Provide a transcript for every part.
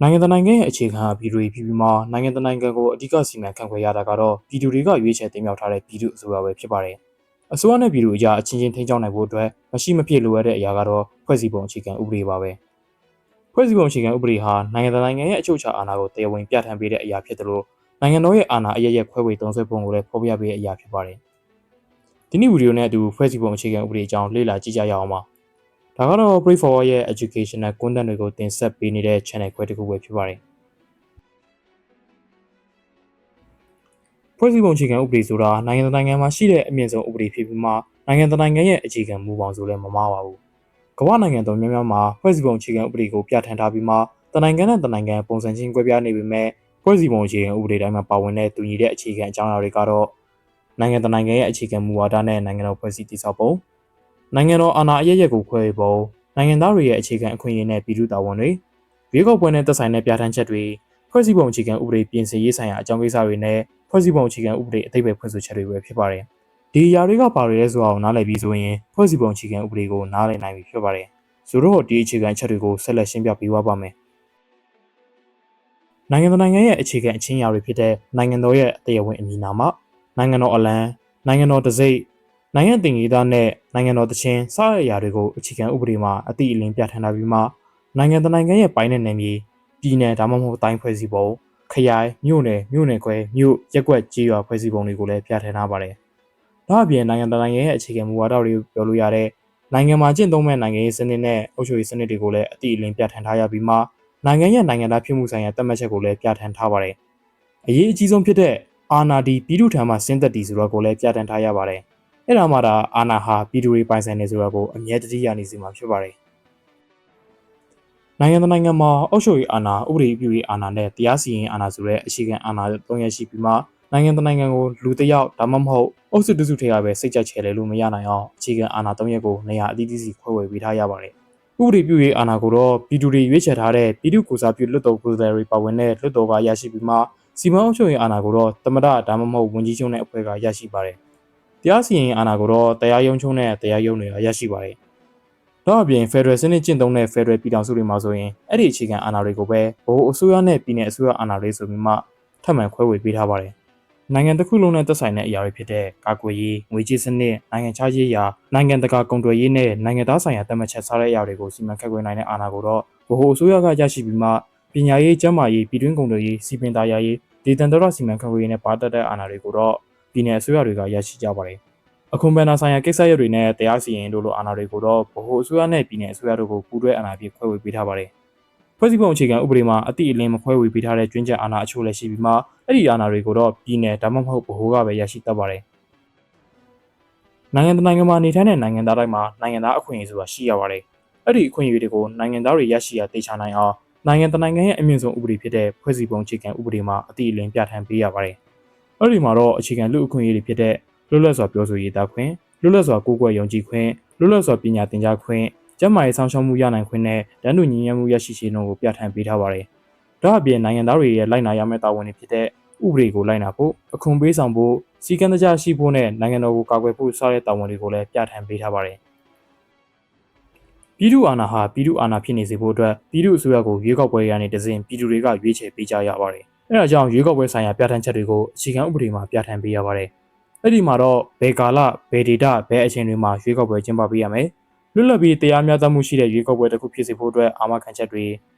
နိုင်ငံတကာရဲ့အခြေခံပြည်သူတွေပြည်ပြီးမှနိုင်ငံတကာကိုအဓိကစီမံခန့်ခွဲရတာကတော့ပြည်သူတွေကရွေးချယ်တင်မြှောက်ထားတဲ့ပြည်သူအစိုးရပဲဖြစ်ပါတယ်။အစိုးရနဲ့ပြည်သူအကြားအချင်းချင်းထိန်းချုပ်နိုင်ဖို့အတွက်မရှိမဖြစ်လိုအပ်တဲ့အရာကတော့ဖွဲ့စည်းပုံအခြေခံဥပဒေပါပဲ။ဖွဲ့စည်းပုံအခြေခံဥပဒေဟာနိုင်ငံတကာရဲ့အချုပ်အခြာအာဏာကိုတရားဝင်ပြဋ္ဌာန်းပေးတဲ့အရာဖြစ်တယ်လို့နိုင်ငံတော်ရဲ့အာဏာအရရက်ခွဲဝေသုံးစွဲပုံကိုလည်းဖော်ပြပေးတဲ့အရာဖြစ်ပါတယ်။ဒီနေ့ဗီဒီယိုနဲ့အတူဖွဲ့စည်းပုံအခြေခံဥပဒေအကြောင်းလေ့လာကြည့်ကြရအောင်ပါ။ဒါကတော့ Pray Forward ရဲ့ educational content တွေကိုတင်ဆက်ပေးနေတဲ့ channel ခွဲတစ်ခုပဲဖြစ်ပါတယ်။ဖွဲ့စည်းပုံအခြေခံဥပဒေဆိုတာနိုင်ငံမှာရှိတဲ့အမြင့်ဆုံးဥပဒေဖြစ်ပြီးမှနိုင်ငံရဲ့အခြေခံမူပေါင်းဆိုလည်းမမှားပါဘူး။ကမ္ဘာနိုင်ငံတော်များများမှာဖွဲ့စည်းပုံအခြေခံဥပဒေကိုပြဋ္ဌာန်းထားပြီးမှတနိုင်ငံနဲ့တနိုင်ငံပုံစံချင်းကွဲပြားနေပေမဲ့ဖွဲ့စည်းပုံအခြေခံဥပဒေတိုင်းမှာပါဝင်တဲ့တူညီတဲ့အခြေခံအကြောင်းအရာတွေကတော့နိုင်ငံရဲ့အခြေခံမူဝါဒနဲ့နိုင်ငံတော်ဖွဲ့စည်းတည်ဆောက်ပုံနိုင်ငံတော်အာဏာအရရက်ကိုခွဲဝေပုံနိုင်ငံသားတွေရဲ့အခြေခံအခွင့်အရေးနဲ့ပြည်သူ့တာဝန်တွေရွေးကောက်ပွဲနဲ့သက်ဆိုင်တဲ့ပြဋ္ဌာန်းချက်တွေဖွဲ့စည်းပုံအခြေခံဥပဒေပြင်ဆင်ရေးဆိုင်ရာအကြောင်းကိစ္စတွေနဲ့ဖွဲ့စည်းပုံအခြေခံဥပဒေအသေးပဲဖွင့်ဆိုချက်တွေပဲဖြစ်ပါတယ်။ဒီအရာတွေကပါရတဲ့ဆိုတာကိုနားလည်ပြီးဆိုရင်ဖွဲ့စည်းပုံအခြေခံဥပဒေကိုနားလည်နိုင်ပြီဖြစ်ပါတယ်။ဆိုတော့ဒီအခြေခံအချက်တွေကိုဆက်လက်ရှင်းပြပေးပါမယ်။နိုင်ငံရဲ့အခြေခံအချင်းအရာတွေဖြစ်တဲ့နိုင်ငံတော်ရဲ့တရားဝင်အမည်နာမနိုင်ငံတော်အလံနိုင်ငံတော်တံဆိပ်နိုင်ငံတင်ကြီးသားနဲ့နိုင်ငံတော်တခြင်းစတဲ့အရာတွေကိုအခြေခံဥပဒေမှာအတိအလင်းပြဋ္ဌာန်းထားပြီးမှနိုင်ငံရဲ့ပိုင်းတဲ့နယ်မြေပြည်နယ်ဒါမှမဟုတ်တိုင်းဖွဲ့စည်းပုံခရိုင်မြို့နယ်ခွဲမြို့ရက်ကွက်ကြေးရွာဖွဲ့စည်းပုံတွေကိုလည်းပြဋ္ဌာန်းထားပါတယ်။ဒါ့အပြင်နိုင်ငံရဲ့အခြေခံမူဝါဒတွေပြောလို့ရတဲ့နိုင်ငံမှာကျင့်သုံးမဲ့နိုင်ငံရေးစနစ်နဲ့အုပ်ချုပ်ရေးစနစ်တွေကိုလည်းအတိအလင်းပြဋ္ဌာန်းထားရပြီးမှနိုင်ငံရဲ့နိုင်ငံသားဖြစ်မှုဆိုင်ရာသတ်မှတ်ချက်ကိုလည်းပြဋ္ဌာန်းထားပါတယ်။အရေးအကြီးဆုံးဖြစ်တဲ့အာဏာဒီပြည်သူ့ထံမှဆင်းသက်တည်ဆိုတာကိုလည်းပြဋ္ဌာန်းထားရပါတယ်။အဲ့ဒါမှဒါအာဏာဟာပြည်သူတွေပိုင်ဆိုင်နေဆိုတာကိုအမြဲတမ်းရနေစီမှာဖြစ်ပါတယ်။နိုင်ငံမှာအုပ်ချုပ်ရေးအာဏာဥပဒေပြုရေးအာဏာနဲ့တရားစီရင်အာဏာဆိုတဲ့အခြေခံအာဏာ၃ရပ်ရှိပြီးမှနိုင်ငံကိုလူတစ်ယောက်ဒါမှမဟုတ်အုပ်စုတစုထဲကပဲစိတ်ကြိုက်ချယ်လေလို့မရနိုင်အောင်အခြေခံအာဏာ၃ရပ်ကိုနေရာအသီးသီးစီခွဲဝေပေးထားရပါတယ်။ဥပဒေပြုရေးအာဏာကိုတော့ပြည်သူတွေရွေးချယ်ထားတဲ့ပြည်သူ့ကိုယ်စားပြုလွှတ်တော်ကိုယ်စားလှယ်တွေပါဝင်တဲ့လွှတ်တော်ကရရှိပြီးမှစီမံအုပ်ချုပ်ရေးအာဏာကိုတော့သမ္မတဒါမှမဟုတ်ဝန်ကြီးချုပ်နဲ့အဖွဲ့ကရရှိပါတယ်။တရားစီရင်အာဏာကိုတော့တရားရုံးချုပ်နဲ့တရားရုံးတွေကရရှိပါတယ်။ဒါ့အပြင် Federal စနစ်ကျင့်သုံးတဲ့ Federal ပြည်ထောင်စုတွေမှာဆိုရင်အဲ့ဒီအခြေခံအာဏာတွေကိုပဲဗဟိုအစိုးရနဲ့ပြည်내အစိုးရအာဏာတွေဆိုပြီးမှထပ်မံခွဲဝေပေးထားပါတယ်။နိုင်ငံတစ်ခုလုံးနဲ့သက်ဆိုင်တဲ့အရာတွေဖြစ်တဲ့ကာကွယ်ရေးငွေကြေးစနစ်နိုင်ငံခြားရေးရာနိုင်ငံတကာကုန်သွယ်ရေးနဲ့နိုင်ငံသားဆိုင်ရာသတ်မှတ်ချက်စတဲ့အရာတွေကိုစီမံခန့်ခွဲနိုင်တဲ့အာဏာကိုတော့ဗဟိုအစိုးရကရရှိပြီးမှပညာရေးကျန်းမာရေးပြည်တွင်းကုန်သွယ်ရေးစီပင်သားရေးဒေသန္တရစီမံခန့်ခွဲရေးနဲ့ပါတက်တဲ့အာဏာတွေကိုတော့ပြည်내အစိုးရတွေကရရှိကြပါတယ်။အခွန်ဘဏ္ဍာဆိုင်ရာကိစ္စရပ်တွေနဲ့တရားစီရင်တို့လိုအာဏာတွေကိုတော့ဗဟိုအစိုးရနဲ့ပြည်내အစိုးရတို့ကိုပူးတွဲအာဏာပြည့်ခွဲဝေပေးထားပါတယ်။ဖွဲ့စည်းပုံအခြေခံဥပဒေမှာအတိအလင်းမခွဲဝေပေးထားတဲ့ကျွန်းချက်အာဏာအချို့လည်းရှိပြီးမှအဲ့ဒီအာဏာတွေကိုတော့ပြည်내ဒါမှမဟုတ်ဗဟိုကပဲရရှိတတ်ပါတယ်။နိုင်ငံမှာနေထိုင်တဲ့နိုင်ငံသားတိုင်းမှာနိုင်ငံသားအခွင့်အရေးဆိုတာရှိရပါတယ်။အဲ့ဒီအခွင့်အရေးတွေကိုနိုင်ငံသားတွေရရှိရသိချနိုင်အောင်နိုင်ငံရဲ့အမြင့်ဆုံးဥပဒေဖြစ်တဲ့ဖွဲ့စည်းပုံအခြေခံဥပဒေမှာအတိအလင်းပြဋ္ဌာန်းပေးရပါတယ်။အဲ့ဒီမှာတော့အခြေခံလူအခွင့်အရေးတွေဖြစ်တဲ့လွတ်လပ်စွာပြောဆိုရေးသားခွင့်လွတ်လပ်စွာကိုးကွယ်ယုံကြည်ခွင့်လွတ်လပ်စွာပညာသင်ကြားခွင့်ကျန်းမာရေးဆောင်ရှောက်မှုရနိုင်ခွင့်နဲ့တန်းတူညီမျှမှုရရှိခြင်းတို့ကိုပြဋ္ဌာန်းပေးထားပါတယ်။ဒါ့အပြင်နိုင်ငံသားတွေရဲ့လိုက်နာရမယ့်တာဝန်တွေဖြစ်တဲ့ဥပဒေကိုလိုက်နာဖို့အခွန်ပေးဆောင်ဖို့စီကံတကြရှိဖို့နဲ့နိုင်ငံတော်ကိုကာကွယ်ဖို့စတဲ့တာဝန်တွေကိုလည်းပြဋ္ဌာန်းပေးထားပါတယ်။ပြည်သူ့အာဏာဟာပြည်သူ့အာဏာဖြစ်နေစေဖို့အတွက်ပြည်သူ့အစိုးရကိုရွေးကောက်ပွဲရတဲ့တစဉ်ပြည်သူတွေကရွေးချယ်ပေးကြရပါတယ်။အဲဒါကြောင့်ရွေးကောက်ပွဲဆိုင်ရာပြဋ္ဌာန်းချက်တွေကိုအခြေခံဥပဒေမှာပြဋ္ဌာန်းပေးရပါတယ်။အဲ့ဒီမှာတော့ဘယ်ကာလဘယ်ဒေတာဘယ်အချိန်တွေမှာရွေးကောက်ပွဲကျင်းပပေးရမယ်။လွတ်လပ်ပြီးတရားမျှတမှုရှိတဲ့ရွေးကောက်ပွဲတစ်ခုဖြစ်စေဖို့အတွက်အာမခံချက်တွေ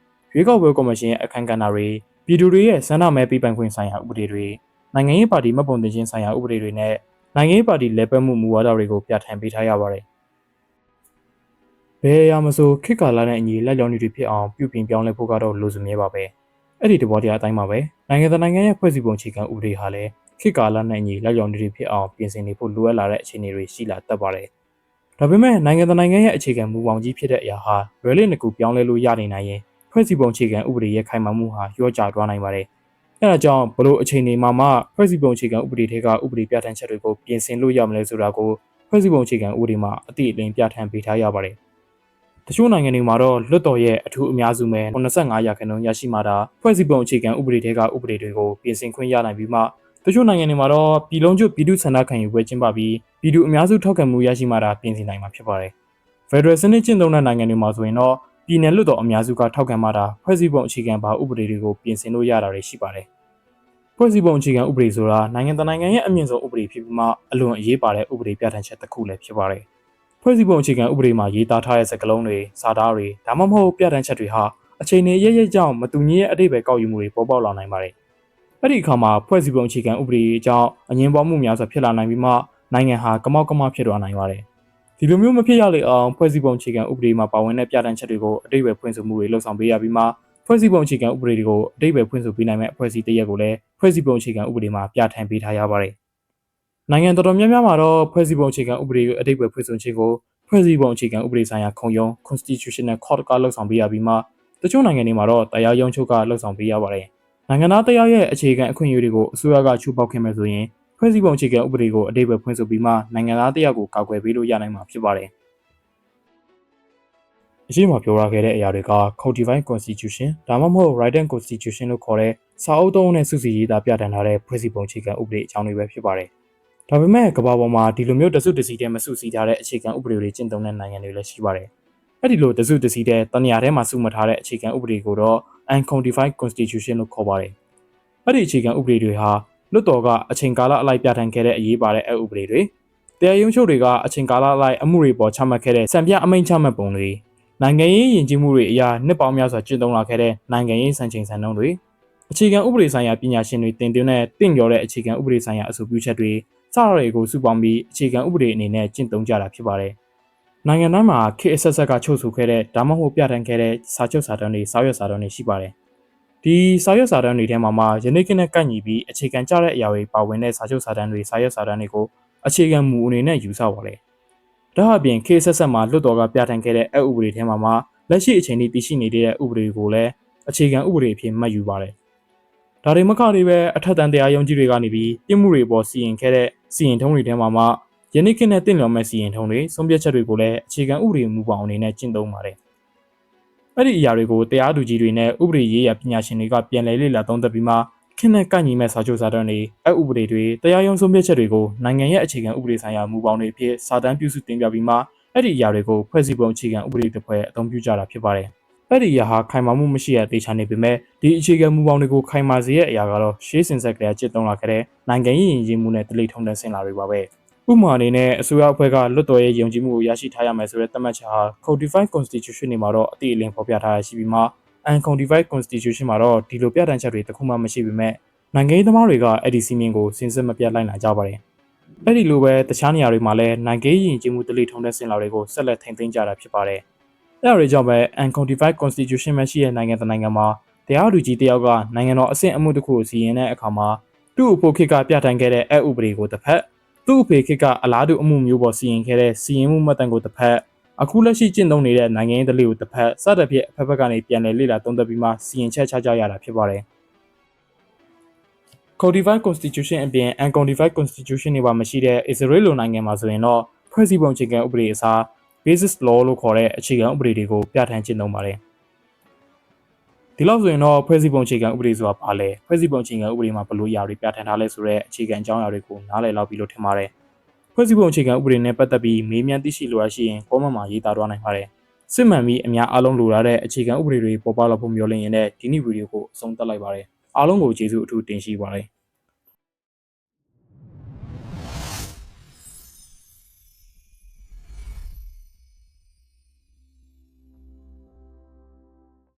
ရွေးကောက်ပွဲကော်မရှင်ရဲ့အခမ်းကဏ္ဍတွေပြည်သူတွေရဲ့ဆန္ဒမဲပေးပိုင်ခွင့်ဆိုင်ရာဥပဒေတွေနိုင်ငံရေးပါတီမှတ်ပုံတင်ခြင်းဆိုင်ရာဥပဒေတွေနဲ့နိုင်ငံရေးပါတီလဲပတ်မှုမူဝါဒတွေကိုပြဋ္ဌာန်းပေးထားရပါတယ်။ဘယ်အရာမဆိုခေတ်ကာလနဲ့အညီလက်လျောင်းနေတွေဖြစ်အောင်ပြုပြင်ပြောင်းလဲဖို့ကတော့လိုစမြဲပါပဲ။အဲ့ဒီတဘောတရားအတိုင်းပါပဲ။နိုင်ငံရဲ့ဖွဲ့စည်းပုံအခြေခံဥပဒေဟာလည်းခေတ်ကာလနဲ့အညီလက်လျောင်းနေတွေဖြစ်အောင်ပြင်ဆင်နေဖို့လိုအပ်လာတဲ့အခြေအနေတွေရှိလာတတ်ပါတယ်။ဒါပေမဲ့နိုင်ငံရဲ့အခြေခံမူပေါင်းကြီးဖြစ်တဲ့အရာဟာလွယ်လင့်တစ်ခုပြောင်းလဲလို့ရနေနိုင်ရင်ဖွဲ့စည်းပုံအခြေခံဥပဒေရဲ့ခိုင်မာမှုဟာလျော့ကျသွားနိုင်ပါတယ်။အဲဒါကြောင့်ဘလို့အခြေအနေမှာမှဖွဲ့စည်းပုံအခြေခံဥပဒေတွေကဥပဒေပြဋ္ဌာန်းချက်တွေကိုပြင်ဆင်လို့ရမလဲဆိုတာကိုဖွဲ့စည်းပုံအခြေခံဥပဒေမှာအတိအလင်းပြဋ္ဌာန်းပေးထားရပါတယ်။တချို့နိုင်ငံတွေမှာတော့လွှတ်တော်ရဲ့အထူးအများစုမဲ့85%ရရှိမှသာဖွဲ့စည်းပုံအခြေခံဥပဒေတွေကဥပဒေတွေကိုပြင်ဆင်ခွင့်ရနိုင်ပြီးမှတချို့နိုင်ငံတွေမှာတော့ပြည်လုံးကျွတ်ပြည်သူ့ဆန္ဒခံယူပွဲကျင်းပပြီးပြည်သူအများစုထောက်ခံမှုရရှိမှသာပြင်ဆင်နိုင်မှာဖြစ်ပါတယ်။ Federal စနစ်ကျင့်သုံးတဲ့နိုင်ငံတွေမှာဆိုရင်တော့ ပြည်နယ်လွှတ်တော်အများစုကထောက်ခံမှသာဖွဲ့စည်းပုံအခြေခံပါဥပဒေတွေကိုပြင်ဆင်လို့ရတာတွေရှိပါတယ်။ဖွဲ့စည်းပုံအခြေခံဥပဒေဆိုတာနိုင်ငံတကာနိုင်ငံရဲ့အမြင့်ဆုံးဥပဒေဖြစ်ပြီးမှအလွန်အရေးပါတဲ့ဥပဒေပြဋ္ဌာန်းချက်တစ်ခုလည်းဖြစ်ပါတယ်။ဖွဲ့စည်းပုံအခြေခံဥပဒေမှာရေးသားထားတဲ့စကားလုံးတွေစာသားတွေဒါမှမဟုတ်ပြဋ္ဌာန်းချက်တွေဟာအချိန်နဲ့ရရကြောင့်မတူညီတဲ့အဓိပ္ပာယ်ကောက်ယူမှုတွေပေါ်ပေါက်လာနိုင်ပါတယ်။အဲ့ဒီအခါမှာဖွဲ့စည်းပုံအခြေခံဥပဒေအကြောင်းအငြင်းပွားမှုများစွာဖြစ်လာနိုင်ပြီးမှနိုင်ငံဟာကမောက်ကမဖြစ်သွားနိုင်ပါတယ်။ဒီလိုမျိုးမဖြစ်ရလေအောင်ဖွဲ့စည်းပုံအခြေခံဥပဒေမှာပါဝင်တဲ့ပြဋ္ဌာန်းချက်တွေကိုအဓိပ္ပာယ်ဖွင့်ဆိုမှုတွေလှုပ်ဆောင်ပေးရပြီးမှဖွဲ့စည်းပုံအခြေခံဥပဒေတွေကိုအဓိပ္ပာယ်ဖွင့်ဆိုပေးနိုင်မဲ့အဖွဲ့အစည်းတရက်ကိုလည်းဖွဲ့စည်းပုံအခြေခံဥပဒေမှာပြဋ္ဌာန်းပေးထားရပါတယ်။နိုင်ငံတော်တော်များများမှာတော့ဖွဲ့စည်းပုံအခြေခံဥပဒေကိုအဓိပ္ပာယ်ဖွင့်ဆိုခြင်းကိုဖွဲ့စည်းပုံအခြေခံဥပဒေဆိုင်ရာခုံရုံး Constitutional Court ကလှုပ်ဆောင်ပေးရပြီးမှတချို့နိုင်ငံတွေမှာတော့တရားရုံးချုပ်ကလှုပ်ဆောင်ပေးရပါတယ်။နိုင်ငံသားတရားရဲ့အခြေခံအခွင့်အရေးတွေကိုအစိုးရကချိုးဖောက်ခင်မဲ့ဆိုရင်ဖွဲ့စည်းပုံအခြေခံဥပဒေကိုအဓိပ္ပာယ်ဖွင့်ဆိုပြီးမှနိုင်ငံသားတရားကိုကာကွယ်ပေးလို့ရနိုင်မှာဖြစ်ပါတယ်။အရှိမပြောရခဲ့တဲ့အရာတွေက Codified Constitution ဒါမှမဟုတ် Written Constitution လို့ခေါ်တဲ့စာအုပ်သုံးနဲ့စုစည်းရေးသားပြဋ္ဌာန်းထားတဲ့ဖွဲ့စည်းပုံအခြေခံဥပဒေအကြောင်းတွေပဲဖြစ်ပါတယ်။ဒါပေမဲ့ကမ္ဘာပေါ်မှာဒီလိုမျိုးတစုတစည်းတည်းမစုစည်းထားတဲ့အခြေခံဥပဒေတွေကျင့်သုံးတဲ့နိုင်ငံတွေလည်းရှိပါတယ်။အဲ့ဒီလိုတစုတစည်းတည်းတနေရာထဲမှာစုမထားတဲ့အခြေခံဥပဒေကိုတော့ Uncodified Constitution လို့ခေါ်ပါတယ်။အဲ့ဒီအခြေခံဥပဒေတွေဟာလွှတ်တော်ကအချိန်ကာလအလိုက်ပြဋ္ဌာန်းခဲ့တဲ့အရေးပါတဲ့အဥပဒေတွေတရားရုံးချုပ်တွေကအချိန်ကာလအလိုက်အမှုတွေပေါ်ချမှတ်ခဲ့တဲ့စံပြအမိန့်ချမှတ်ပုံတွေနိုင်ငံရေးယဉ်ကျေးမှုတွေအရာနှစ်ပေါင်းများစွာကျင့်သုံးလာခဲ့တဲ့နိုင်ငံရေးစံချိန်စံနှုန်းတွေအခြေခံဥပဒေဆိုင်ရာပညာရှင်တွေတင်သွင်းတဲ့တင့်ကျော်တဲ့အခြေခံဥပဒေဆိုင်ရာအဆိုပြုချက်တွေစတာတွေကိုစုပေါင်းပြီးအခြေခံဥပဒေအနေနဲ့ကျင့်သုံးကြတာဖြစ်ပါတယ်။နိုင်ငံသားမှာခေတ်အဆက်ဆက်ကချုပ်ဆိုခဲ့တဲ့ဒါမှမဟုတ်ပြဋ္ဌာန်းခဲ့တဲ့စာချုပ်စာတမ်းတွေစာရွက်စာတမ်းတွေရှိပါတယ်။ဒီစာရွက်စာတမ်းတွေထဲမှာယနေ့ကနဲ့ကိုက်ညီပြီးအခြေခံကျတဲ့အရာတွေပါဝင်တဲ့စာချုပ်စာတမ်းတွေစာရွက်စာတမ်းတွေကိုအခြေခံမူအနေနဲ့ယူဆပါတယ်။ဒါအပြင်ခေတ်ဆက်ဆက်မှာလွှတ်တော်ကပြဋ္ဌာန်းခဲ့တဲ့အဥပဒေထဲမှာလက်ရှိအချိန်ထိတည်ရှိနေတဲ့ဥပဒေကိုလည်းအခြေခံဥပဒေအဖြစ်မှတ်ယူပါတယ်။ဒါတွေမကလေးပဲအထက်တန်းတရားရုံးကြီးတွေကနေပြီးပြည်မှုတွေပေါ်စီရင်ခဲ့တဲ့စီရင်ထုံးတွေထဲမှာယနေ့ကနဲ့တင့်လျော်မဲ့စီရင်ထုံးတွေဆုံးဖြတ်ချက်တွေကိုလည်းအခြေခံဥပဒေမူပေါင်းအနေနဲ့ကျင့်သုံးပါတယ်။အဲ့ဒီအရာတွေကိုတရားသူကြီးတွေနဲ့ဥပဒေရေးရာပညာရှင်တွေကပြန်လည်လေ့လာသုံးသပ်ပြီးမှခင်းနဲ့ကိုက်ညီမဲ့စာချုပ်စာတမ်းတွေဥပဒေတွေတရားရုံးဆုံးဖြတ်ချက်တွေကိုနိုင်ငံရဲ့အခြေခံဥပဒေဆိုင်ရာမူပေါင်းတွေအဖြစ်စာတမ်းပြုစုတင်ပြပြီးမှအဲ့ဒီအရာတွေကိုဖွဲ့စည်းပုံအခြေခံဥပဒေတစ်ဖွဲ့အသုံးပြုကြတာဖြစ်ပါတယ်။အဲ့ဒီအရာဟာခိုင်မာမှုမရှိတဲ့တေချာနေပေမဲ့ဒီအခြေခံမူပေါင်းတွေကိုခိုင်မာစေတဲ့အရာကတော့ရှေးစင်ဆက်ကလေးကျင့်သုံးလာခဲ့တဲ့နိုင်ငံရေးယဉ်ကျေးမှုနဲ့တလိထုံးတဲ့ဆင်လာတွေပါပဲ။ဥပမာအနေနဲ့အစိုးရအဖွဲ့ကလွှတ်တော်ရဲ့ယုံကြည်မှုကိုရရှိထားရမယ်ဆိုတဲ့သတ်မှတ်ချက်ဟာ Codified Constitution တွေမှာတော့အတိအလင်းဖော်ပြထားရရှိပြီးမှ Uncodified Constitution မှာတော့ဒီလိုပြဋ္ဌာန်းချက်တွေတခုမှမရှိပေမဲ့နိုင်ငံရေးသမားတွေကအဲ့ဒီစီမင်းကိုစဉ်စစ်မပြတ်လိုက်လာကြပါတယ်။အဲ့ဒီလိုပဲတခြားနေရာတွေမှာလည်းနိုင်ငံရေးယဉ်ကျေးမှုတလိထုံးတဲ့ဆင်လာတွေကိုဆက်လက်ထိန်းသိမ်းကြတာဖြစ်ပါတယ်။အဲ့ဒါတွေကြောင့်ပဲ Uncodified Constitution မရှိတဲ့နိုင်ငံတစ်နိုင်ငံမှာတရားသူကြီးတယောက်ကနိုင်ငံတော်အဆင့်အမှုတစ်ခုကိုစီရင်တဲ့အခါမှာသူ့အဖို့ခေတ်ကပြဋ္ဌာန်းခဲ့တဲ့ဥပဒေကိုတစ်ဖက်သူ့အဖေခေတ်ကအလားတူအမှုမျိုးပေါ်စီရင်ခဲ့တဲ့စီရင်မှုမှတ်တမ်းကိုတစ်ဖက်အခုလက်ရှိကျင့်သုံးနေတဲ့နိုင်ငံရေးတလိကိုတစ်ဖက်စသဖြင့်အဖက်ဖက်ကနေပြန်လည်လေ့လာသုံးသပ်ပြီးမှစီရင်ချက်ချကြရတာဖြစ်ပါတယ်။ Codified Constitution အပြင် Uncodified Constitution တွေပါမရှိတဲ့ Israel လိုနိုင်ငံမှာဆိုရင်တော့ဖွဲ့စည်းပုံအခြေခံဥပဒေအစား Basis Law လို့ခေါ်တဲ့အခြေခံဥပဒေတွေကိုပြဋ္ဌာန်းကျင့်သုံးပါတယ်။ဒီလောက်ဆိုရင်တော့ဖွဲ့စည်းပုံအခြေခံဥပဒေဆိုတာဘာလဲဖွဲ့စည်းပုံအခြေခံဥပဒေမှာဘယ်လိုအရာတွေပြဋ္ဌာန်းထားလဲဆိုတဲ့အခြေခံအကြောင်းအရာတွေကိုနားလည်လောက်ပြီးလို့ထင်ပါတယ်။ဖွဲ့စည်းပုံအခြေခံဥပဒေနဲ့ပတ်သက်ပြီးမေးမြန်းသိရှိလိုရရှိရင် comment မှာရေးသားသွားနိုင်ပါတယ်။စစ်မှန်ပြီးအများအားလုံးလိုလားတဲ့အခြေခံဥပဒေတွေပေါ်ပေါက်လာဖို့မျှော်လင့်ရတဲ့ဒီနေ့ဗီဒီယိုကိုအဆုံးသတ်လိုက်ပါတယ်။အားလုံးကိုကျေးဇူးအထူးတင်ရှိပါတယ်။